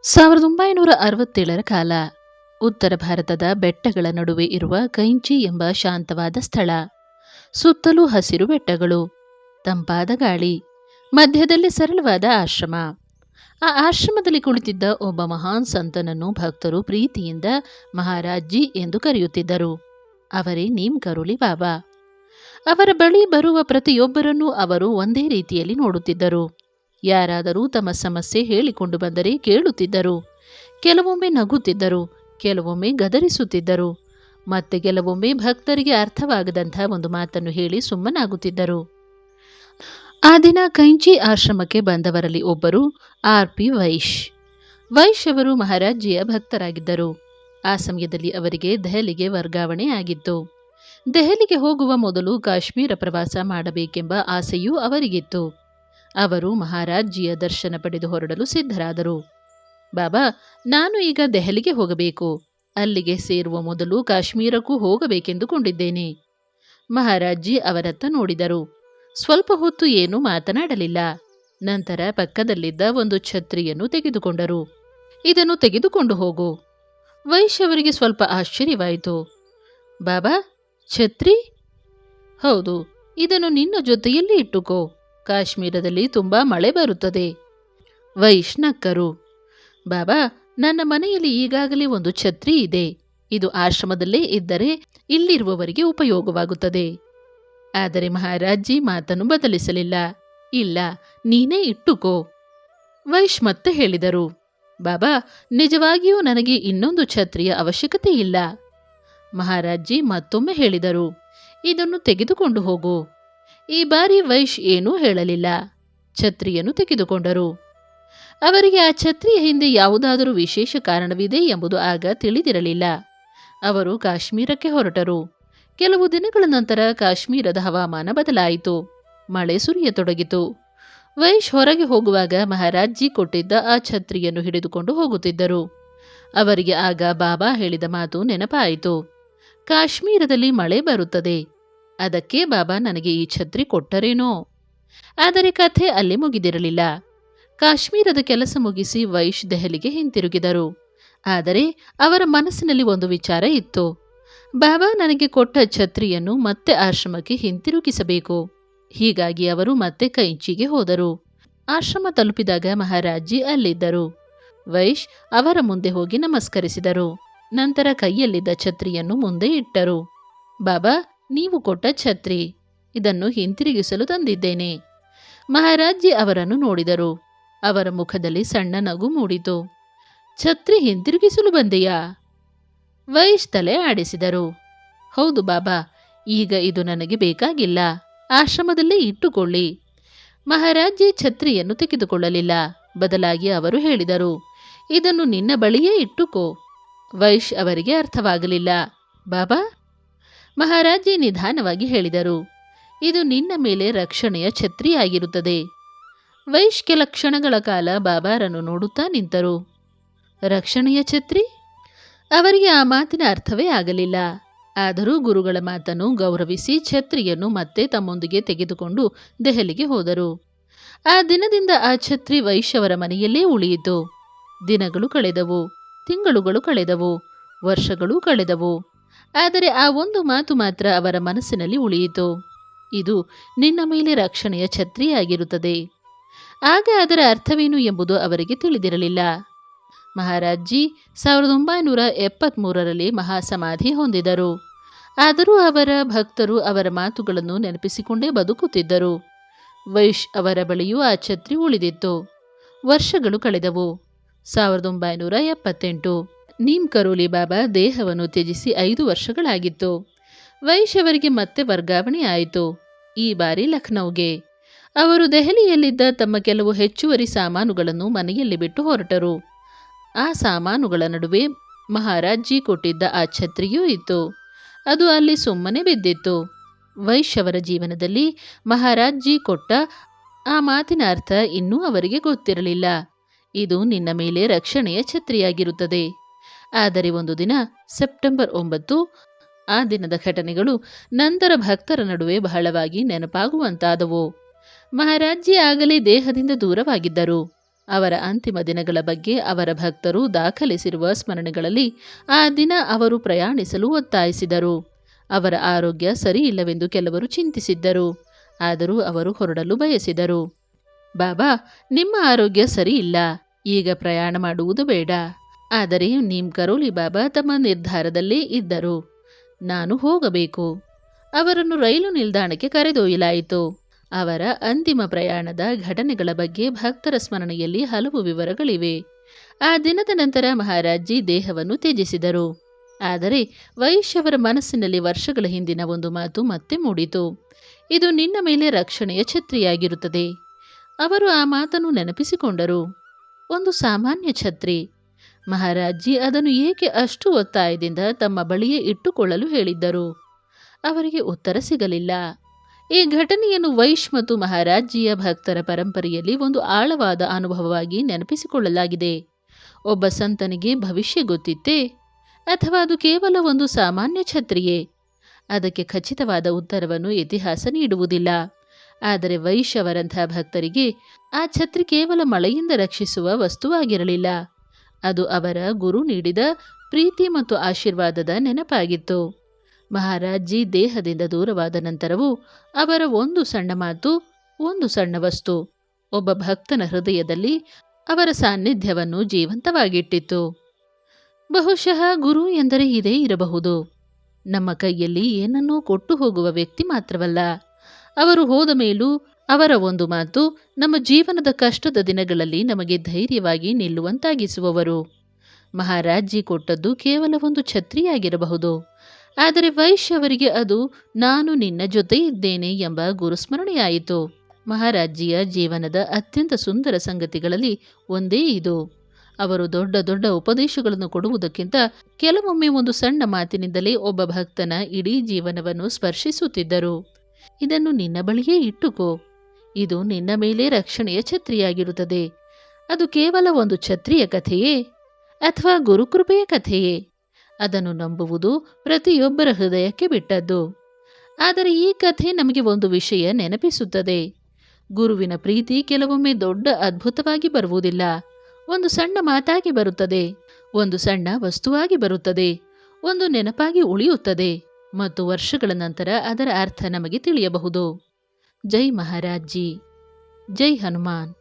1967ರ ಕಾಲ. ಉತ್ತರ ಭಾರತದ ಬೆಟ್ಟಗಳ ನಡುವೆ ಇರುವ ಕೈಂಚಿ ಎಂಬ ಶಾಂತವಾದ ಸ್ಥಳ. ಸುತ್ತಲೂ ಹಸಿರು ಬೆಟ್ಟಗಳು, ತಂಪಾದ ಗಾಳಿ, ಮಧ್ಯದಲ್ಲಿ ಸರಳವಾದ ಆಶ್ರಮ. ಆ ಆಶ್ರಮದಲ್ಲಿ ಕುಳಿತಿದ್ದ ಒಬ್ಬ ಮಹಾನ್ ಸಂತನನ್ನು ಭಕ್ತರು ಪ್ರೀತಿಯಿಂದ ಮಹಾರಾಜ್ಜಿ ಎಂದು ಕರೆಯುತ್ತಿದ್ದರು. ಅವರೇ ನೀಮ್ ಕರೋಲಿ ಬಾಬಾ. ಅವರ ಬಳಿ ಬರುವ ಪ್ರತಿಯೊಬ್ಬರನ್ನೂ ಅವರು ಒಂದೇ ರೀತಿಯಲ್ಲಿ ನೋಡುತ್ತಿದ್ದರು. ಯಾರಾದರೂ ತಮ್ಮ ಸಮಸ್ಯೆ ಹೇಳಿಕೊಂಡು ಬಂದರೆ ಕೇಳುತ್ತಿದ್ದರು. ಕೆಲವೊಮ್ಮೆ ನಗುತ್ತಿದ್ದರು, ಕೆಲವೊಮ್ಮೆ ಗದರಿಸುತ್ತಿದ್ದರು, ಮತ್ತೆ ಕೆಲವೊಮ್ಮೆ ಭಕ್ತರಿಗೆ ಅರ್ಥವಾಗದಂಥ ಒಂದು ಮಾತನ್ನು ಹೇಳಿ ಸುಮ್ಮನಾಗುತ್ತಿದ್ದರು. ಆ ದಿನ ಕೈಂಚಿ ಆಶ್ರಮಕ್ಕೆ ಬಂದವರಲ್ಲಿ ಒಬ್ಬರು RP ವೈಶ್. ವೈಶ್ ಅವರು ಮಹಾರಾಜ್ಜಿಯ ಭಕ್ತರಾಗಿದ್ದರು. ಆ ಸಮಯದಲ್ಲಿ ಅವರಿಗೆ ದೆಹಲಿಗೆ ವರ್ಗಾವಣೆ ಆಗಿತ್ತು. ದೆಹಲಿಗೆ ಹೋಗುವ ಮೊದಲು ಕಾಶ್ಮೀರ ಪ್ರವಾಸ ಮಾಡಬೇಕೆಂಬ ಆಸೆಯೂ ಅವರಿಗಿತ್ತು. ಅವರು ಮಹಾರಾಜ್ಜಿಯ ದರ್ಶನ ಪಡೆದು ಹೊರಡಲು ಸಿದ್ಧರಾದರು. ಬಾಬಾ, ನಾನು ಈಗ ದೆಹಲಿಗೆ ಹೋಗಬೇಕು. ಅಲ್ಲಿಗೆ ಸೇರುವ ಮೊದಲು ಕಾಶ್ಮೀರಕ್ಕೂ ಹೋಗಬೇಕೆಂದುಕೊಂಡಿದ್ದೇನೆ. ಮಹಾರಾಜ್ಜಿ ಅವರತ್ತ ನೋಡಿದರು. ಸ್ವಲ್ಪ ಹೊತ್ತು ಏನೂ ಮಾತನಾಡಲಿಲ್ಲ. ನಂತರ ಪಕ್ಕದಲ್ಲಿದ್ದ ಒಂದು ಛತ್ರಿಯನ್ನು ತೆಗೆದುಕೊಂಡರು. ಇದನ್ನು ತೆಗೆದುಕೊಂಡು ಹೋಗು. ವೈಶ್ ಅವರಿಗೆ ಸ್ವಲ್ಪ ಆಶ್ಚರ್ಯವಾಯಿತು. ಬಾಬಾ, ಛತ್ರಿ? ಹೌದು, ಇದನ್ನು ನಿನ್ನ ಜೊತೆಯಲ್ಲಿ ಇಟ್ಟುಕೋ. ಕಾಶ್ಮೀರದಲ್ಲಿ ತುಂಬಾ ಮಳೆ ಬರುತ್ತದೆ. ವೈಶ್ ನಕ್ಕರು. ಬಾಬಾ, ನನ್ನ ಮನೆಯಲ್ಲಿ ಈಗಾಗಲೇ ಒಂದು ಛತ್ರಿ ಇದೆ. ಇದು ಆಶ್ರಮದಲ್ಲೇ ಇದ್ದರೆ ಇಲ್ಲಿರುವವರಿಗೆ ಉಪಯೋಗವಾಗುತ್ತದೆ. ಆದರೆ ಮಹಾರಾಜ್ಜಿ ಮಾತನ್ನು ಬದಲಿಸಲಿಲ್ಲ. ಇಲ್ಲ, ನೀನೇ ಇಟ್ಟುಕೋ. ವೈಶ್ ಮತ್ತೆ ಹೇಳಿದರು. ಬಾಬಾ, ನಿಜವಾಗಿಯೂ ನನಗೆ ಇನ್ನೊಂದು ಛತ್ರಿಯ ಅವಶ್ಯಕತೆ ಇಲ್ಲ. ಮಹಾರಾಜ್ಜಿ ಮತ್ತೊಮ್ಮೆ ಹೇಳಿದರು. ಇದನ್ನು ತೆಗೆದುಕೊಂಡು ಹೋಗು. ಈ ಬಾರಿ ವೈಶ್ ಏನೂ ಹೇಳಲಿಲ್ಲ. ಛತ್ರಿಯನ್ನು ತೆಗೆದುಕೊಂಡರು. ಅವರಿಗೆ ಆ ಛತ್ರಿಯ ಹಿಂದೆ ಯಾವುದಾದರೂ ವಿಶೇಷ ಕಾರಣವಿದೆ ಎಂಬುದು ಆಗ ತಿಳಿದಿರಲಿಲ್ಲ. ಅವರು ಕಾಶ್ಮೀರಕ್ಕೆ ಹೊರಟರು. ಕೆಲವು ದಿನಗಳ ನಂತರ ಕಾಶ್ಮೀರದ ಹವಾಮಾನ ಬದಲಾಯಿತು. ಮಳೆ ಸುರಿಯತೊಡಗಿತು. ವೈಶ್ ಹೊರಗೆ ಹೋಗುವಾಗ ಮಹಾರಾಜ್ಜಿ ಕೊಟ್ಟಿದ್ದ ಆ ಛತ್ರಿಯನ್ನು ಹಿಡಿದುಕೊಂಡು ಹೋಗುತ್ತಿದ್ದರು. ಅವರಿಗೆ ಆಗ ಬಾಬಾ ಹೇಳಿದ ಮಾತು ನೆನಪಾಯಿತು. ಕಾಶ್ಮೀರದಲ್ಲಿ ಮಳೆ ಬರುತ್ತದೆ. ಅದಕ್ಕೆ ಬಾಬಾ ನನಗೆ ಈ ಛತ್ರಿ ಕೊಟ್ಟರೇನೋ. ಆದರೆ ಕಥೆ ಅಲ್ಲಿ ಮುಗಿದಿರಲಿಲ್ಲ. ಕಾಶ್ಮೀರದ ಕೆಲಸ ಮುಗಿಸಿ ವೈಶ್ ದೆಹಲಿಗೆ ಹಿಂತಿರುಗಿದರು. ಆದರೆ ಅವರ ಮನಸ್ಸಿನಲ್ಲಿ ಒಂದು ವಿಚಾರ ಇತ್ತು. ಬಾಬಾ ನನಗೆ ಕೊಟ್ಟ ಛತ್ರಿಯನ್ನು ಮತ್ತೆ ಆಶ್ರಮಕ್ಕೆ ಹಿಂತಿರುಗಿಸಬೇಕು. ಹೀಗಾಗಿ ಅವರು ಮತ್ತೆ ಕೈಂಚಿಗೆ ಹೋದರು. ಆಶ್ರಮ ತಲುಪಿದಾಗ ಮಹಾರಾಜ್ಜಿ ಅಲ್ಲಿದ್ದರು. ವೈಶ್ ಅವರ ಮುಂದೆ ಹೋಗಿ ನಮಸ್ಕರಿಸಿದರು. ನಂತರ ಕೈಯಲ್ಲಿದ್ದ ಛತ್ರಿಯನ್ನು ಮುಂದೆ ಇಟ್ಟರು. ಬಾಬಾ, ನೀವು ಕೊಟ್ಟ ಛತ್ರಿ, ಇದನ್ನು ಹಿಂತಿರುಗಿಸಲು ತಂದಿದ್ದೇನೆ. ಮಹಾರಾಜ್ಜಿ ಅವರನ್ನು ನೋಡಿದರು. ಅವರ ಮುಖದಲ್ಲಿ ಸಣ್ಣ ನಗು ಮೂಡಿತು. ಛತ್ರಿ ಹಿಂತಿರುಗಿಸಲು ಬಂದೆಯಾ? ವೈಶ್ ತಲೆ ಆಡಿಸಿದರು. ಹೌದು ಬಾಬಾ, ಈಗ ಇದು ನನಗೆ ಬೇಕಾಗಿಲ್ಲ. ಆಶ್ರಮದಲ್ಲೇ ಇಟ್ಟುಕೊಳ್ಳಿ. ಮಹಾರಾಜ್ಜಿ ಛತ್ರಿಯನ್ನು ತೆಗೆದುಕೊಳ್ಳಲಿಲ್ಲ. ಬದಲಾಗಿ ಅವರು ಹೇಳಿದರು, ಇದನ್ನು ನಿನ್ನ ಬಳಿಯೇ ಇಟ್ಟುಕೋ. ವೈಶ್ ಅವರಿಗೆ ಅರ್ಥವಾಗಲಿಲ್ಲ. ಬಾಬಾ? ಮಹಾರಾಜ್ಜಿ ನಿಧಾನವಾಗಿ ಹೇಳಿದರು, ಇದು ನಿನ್ನ ಮೇಲೆ ರಕ್ಷಣೆಯ ಛತ್ರಿಯಾಗಿರುತ್ತದೆ. ವೈಶ್ ಕೆಲ ಕ್ಷಣಗಳ ಕಾಲ ಬಾಬಾರನ್ನು ನೋಡುತ್ತಾ ನಿಂತರು. ರಕ್ಷಣೆಯ ಛತ್ರಿ? ಅವರಿಗೆ ಆ ಮಾತಿನ ಅರ್ಥವೇ ಆಗಲಿಲ್ಲ. ಆದರೂ ಗುರುಗಳ ಮಾತನ್ನು ಗೌರವಿಸಿ ಛತ್ರಿಯನ್ನು ಮತ್ತೆ ತಮ್ಮೊಂದಿಗೆ ತೆಗೆದುಕೊಂಡು ದೆಹಲಿಗೆ ಹೋದರು. ಆ ದಿನದಿಂದ ಆ ಛತ್ರಿ ವೈಶ್ ಅವರ ಮನೆಯಲ್ಲೇ ಉಳಿಯಿತು. ದಿನಗಳು ಕಳೆದವು, ತಿಂಗಳುಗಳು ಕಳೆದವು, ವರ್ಷಗಳೂ ಕಳೆದವು. ಆದರೆ ಆ ಒಂದು ಮಾತು ಮಾತ್ರ ಅವರ ಮನಸ್ಸಿನಲ್ಲಿ ಉಳಿಯಿತು. ಇದು ನಿನ್ನ ಮೇಲೆ ರಕ್ಷಣೆಯ ಛತ್ರಿಯಾಗಿರುತ್ತದೆ. ಆಗ ಅದರ ಅರ್ಥವೇನು ಎಂಬುದು ಅವರಿಗೆ ತಿಳಿದಿರಲಿಲ್ಲ. ಮಹಾರಾಜ್ಜಿ 1973ರಲ್ಲಿ ಮಹಾಸಮಾಧಿ ಹೊಂದಿದರು. ಆದರೂ ಅವರ ಭಕ್ತರು ಅವರ ಮಾತುಗಳನ್ನು ನೆನಪಿಸಿಕೊಂಡೇ ಬದುಕುತ್ತಿದ್ದರು. ವೈಶ್ ಅವರ ಬಳಿಯೂ ಆ ಛತ್ರಿ ಉಳಿದಿತ್ತು. ವರ್ಷಗಳು ಕಳೆದವು. 1978. ನೀಮ್ ಕರೋಲಿ ಬಾಬಾ ದೇಹವನ್ನು ತ್ಯಜಿಸಿ 5 ವರ್ಷಗಳಾಗಿತ್ತು. ವೈಶ್ ಅವರಿಗೆ ಮತ್ತೆ ವರ್ಗಾವಣೆ ಆಯಿತು. ಈ ಬಾರಿ ಲಖನೌಗೆ. ಅವರು ದೆಹಲಿಯಲ್ಲಿದ್ದ ತಮ್ಮ ಕೆಲವು ಹೆಚ್ಚುವರಿ ಸಾಮಾನುಗಳನ್ನು ಮನೆಯಲ್ಲಿ ಬಿಟ್ಟು ಹೊರಟರು. ಆ ಸಾಮಾನುಗಳ ನಡುವೆ ಮಹಾರಾಜ್ಜಿ ಕೊಟ್ಟಿದ್ದ ಆ ಛತ್ರಿಯೂ ಇತ್ತು. ಅದು ಅಲ್ಲಿ ಸುಮ್ಮನೆ ಬಿದ್ದಿತ್ತು. ವೈಶ್ ಅವರ ಜೀವನದಲ್ಲಿ ಮಹಾರಾಜ್ಜಿ ಕೊಟ್ಟ ಆ ಮಾತಿನ ಅರ್ಥ ಇನ್ನೂ ಅವರಿಗೆ ಗೊತ್ತಿರಲಿಲ್ಲ. ಇದು ನಿನ್ನ ಮೇಲೆ ರಕ್ಷಣೆಯ ಛತ್ರಿಯಾಗಿರುತ್ತದೆ. ಆದರೆ ಒಂದು ದಿನ ಸೆಪ್ಟೆಂಬರ್ 9, ಆ ದಿನದ ಘಟನೆಗಳು ನಂತರ ಭಕ್ತರ ನಡುವೆ ಬಹಳವಾಗಿ ನೆನಪಾಗುವಂತಾದವು. ಮಹಾರಾಜ್ಜಿ ಆಗಲೇ ದೇಹದಿಂದ ದೂರವಾಗಿದ್ದರು. ಅವರ ಅಂತಿಮ ದಿನಗಳ ಬಗ್ಗೆ ಅವರ ಭಕ್ತರು ದಾಖಲಿಸಿರುವ ಸ್ಮರಣೆಗಳಲ್ಲಿ ಆ ದಿನ ಅವರು ಪ್ರಯಾಣಿಸಲು ಒತ್ತಾಯಿಸಿದರು. ಅವರ ಆರೋಗ್ಯ ಸರಿಯಿಲ್ಲವೆಂದು ಕೆಲವರು ಚಿಂತಿಸಿದ್ದರು. ಆದರೂ ಅವರು ಹೊರಡಲು ಬಯಸಿದರು. ಬಾಬಾ, ನಿಮ್ಮ ಆರೋಗ್ಯ ಸರಿಯಿಲ್ಲ, ಈಗ ಪ್ರಯಾಣ ಮಾಡುವುದು ಬೇಡ. ಆದರೆ ನೀಮ್ ಕರೋಲಿ ಬಾಬಾ ತಮ್ಮ ನಿರ್ಧಾರದಲ್ಲೇ ಇದ್ದರು. ನಾನು ಹೋಗಬೇಕು. ಅವರನ್ನು ರೈಲು ನಿಲ್ದಾಣಕ್ಕೆ ಕರೆದೊಯ್ಯಲಾಯಿತು. ಅವರ ಅಂತಿಮ ಪ್ರಯಾಣದ ಘಟನೆಗಳ ಬಗ್ಗೆ ಭಕ್ತರ ಸ್ಮರಣೆಯಲ್ಲಿ ಹಲವು ವಿವರಗಳಿವೆ. ಆ ದಿನದ ನಂತರ ಮಹಾರಾಜ್ಜಿ ದೇಹವನ್ನು ತ್ಯಜಿಸಿದರು. ಆದರೆ ವೈಶ್ಯವರ ಮನಸ್ಸಿನಲ್ಲಿ ವರ್ಷಗಳ ಹಿಂದಿನ ಒಂದು ಮಾತು ಮತ್ತೆ ಮೂಡಿತು. ಇದು ನಿನ್ನ ಮೇಲೆ ರಕ್ಷಣೆಯ ಛತ್ರಿಯಾಗಿರುತ್ತದೆ. ಅವರು ಆ ಮಾತನ್ನು ನೆನಪಿಸಿಕೊಂಡರು. ಒಂದು ಸಾಮಾನ್ಯ ಛತ್ರಿ. ಮಹಾರಾಜ್ಜಿ ಅದನ್ನು ಏಕೆ ಅಷ್ಟು ಒತ್ತಾಯದಿಂದ ತಮ್ಮ ಬಳಿಯೇ ಇಟ್ಟುಕೊಳ್ಳಲು ಹೇಳಿದ್ದರು? ಅವರಿಗೆ ಉತ್ತರ ಸಿಗಲಿಲ್ಲ. ಈ ಘಟನೆಯನ್ನು ವೈಶ್ ಮತ್ತು ಮಹಾರಾಜ್ಜಿಯ ಭಕ್ತರ ಪರಂಪರೆಯಲ್ಲಿ ಒಂದು ಆಳವಾದ ಅನುಭವವಾಗಿ ನೆನಪಿಸಿಕೊಳ್ಳಲಾಗಿದೆ. ಒಬ್ಬ ಸಂತನಿಗೆ ಭವಿಷ್ಯ ಗೊತ್ತಿತ್ತೇ, ಅಥವಾ ಅದು ಕೇವಲ ಒಂದು ಸಾಮಾನ್ಯ ಛತ್ರಿಯೇ? ಅದಕ್ಕೆ ಖಚಿತವಾದ ಉತ್ತರವನ್ನು ಇತಿಹಾಸ ನೀಡುವುದಿಲ್ಲ. ಆದರೆ ವೈಶ್ ಅವರಂಥ ಭಕ್ತರಿಗೆ ಆ ಛತ್ರಿ ಕೇವಲ ಮಳೆಯಿಂದ ರಕ್ಷಿಸುವ ವಸ್ತುವಾಗಿರಲಿಲ್ಲ. ಅದು ಅವರ ಗುರು ನೀಡಿದ ಪ್ರೀತಿ ಮತ್ತು ಆಶೀರ್ವಾದದ ನೆನಪಾಗಿತ್ತು. ಮಹಾರಾಜ್ಜಿ ದೇಹದಿಂದ ದೂರವಾದ ನಂತರವೂ ಅವರ ಒಂದು ಸಣ್ಣ ಮಾತು, ಒಂದು ಸಣ್ಣ ವಸ್ತು ಒಬ್ಬ ಭಕ್ತನ ಹೃದಯದಲ್ಲಿ ಅವರ ಸಾನ್ನಿಧ್ಯವನ್ನು ಜೀವಂತವಾಗಿಟ್ಟಿತ್ತು. ಬಹುಶಃ ಗುರು ಎಂದರೆ ಇದೇ ಇರಬಹುದು. ನಮ್ಮ ಕೈಯಲ್ಲಿ ಏನನ್ನೂ ಕೊಟ್ಟು ಹೋಗುವ ವ್ಯಕ್ತಿ ಮಾತ್ರವಲ್ಲ, ಅವರು ಹೋದ ಮೇಲೂ ಅವರ ಒಂದು ಮಾತು ನಮ್ಮ ಜೀವನದ ಕಷ್ಟದ ದಿನಗಳಲ್ಲಿ ನಮಗೆ ಧೈರ್ಯವಾಗಿ ನಿಲ್ಲುವಂತಾಗಿಸುವವರು. ಮಹಾರಾಜ್ಜಿ ಕೊಟ್ಟದ್ದು ಕೇವಲ ಒಂದು ಛತ್ರಿಯಾಗಿರಬಹುದು, ಆದರೆ ವೈಶ್ ಅವರಿಗೆ ಅದು ನಾನು ನಿನ್ನ ಜೊತೆ ಇದ್ದೇನೆ ಎಂಬ ಗುರುಸ್ಮರಣೆಯಾಯಿತು. ಮಹಾರಾಜ್ಜಿಯ ಜೀವನದ ಅತ್ಯಂತ ಸುಂದರ ಸಂಗತಿಗಳಲ್ಲಿ ಒಂದೇ ಇದು. ಅವರು ದೊಡ್ಡ ದೊಡ್ಡ ಉಪದೇಶಗಳನ್ನು ಕೊಡುವುದಕ್ಕಿಂತ ಕೆಲವೊಮ್ಮೆ ಒಂದು ಸಣ್ಣ ಮಾತಿನಿಂದಲೇ ಒಬ್ಬ ಭಕ್ತನ ಇಡೀ ಜೀವನವನ್ನು ಸ್ಪರ್ಶಿಸುತ್ತಿದ್ದರು. ಇದನ್ನು ನಿನ್ನ ಬಳಿಯೇ ಇಟ್ಟುಕೋ. ಇದು ನಿನ್ನ ಮೇಲೆ ರಕ್ಷಣೆಯ ಛತ್ರಿಯಾಗಿರುತ್ತದೆ. ಅದು ಕೇವಲ ಒಂದು ಛತ್ರಿಯ ಕಥೆಯೇ ಅಥವಾ ಗುರುಕೃಪೆಯ ಕಥೆಯೇ? ಅದನ್ನು ನಂಬುವುದು ಪ್ರತಿಯೊಬ್ಬರ ಹೃದಯಕ್ಕೆ ಬಿಟ್ಟದ್ದು. ಆದರೆ ಈ ಕಥೆ ನಮಗೆ ಒಂದು ವಿಷಯ ನೆನಪಿಸುತ್ತದೆ. ಗುರುವಿನ ಪ್ರೀತಿ ಕೆಲವೊಮ್ಮೆ ದೊಡ್ಡ ಅದ್ಭುತವಾಗಿ ಬರುವುದಿಲ್ಲ. ಒಂದು ಸಣ್ಣ ಮಾತಾಗಿ ಬರುತ್ತದೆ, ಒಂದು ಸಣ್ಣ ವಸ್ತುವಾಗಿ ಬರುತ್ತದೆ, ಒಂದು ನೆನಪಾಗಿ ಉಳಿಯುತ್ತದೆ ಮತ್ತು ವರ್ಷಗಳ ನಂತರ ಅದರ ಅರ್ಥ ನಮಗೆ ತಿಳಿಯಬಹುದು. ಜೈ ಮಹಾರಾಜ್ಜಿ, ಜೈ ಹನುಮಾನ್.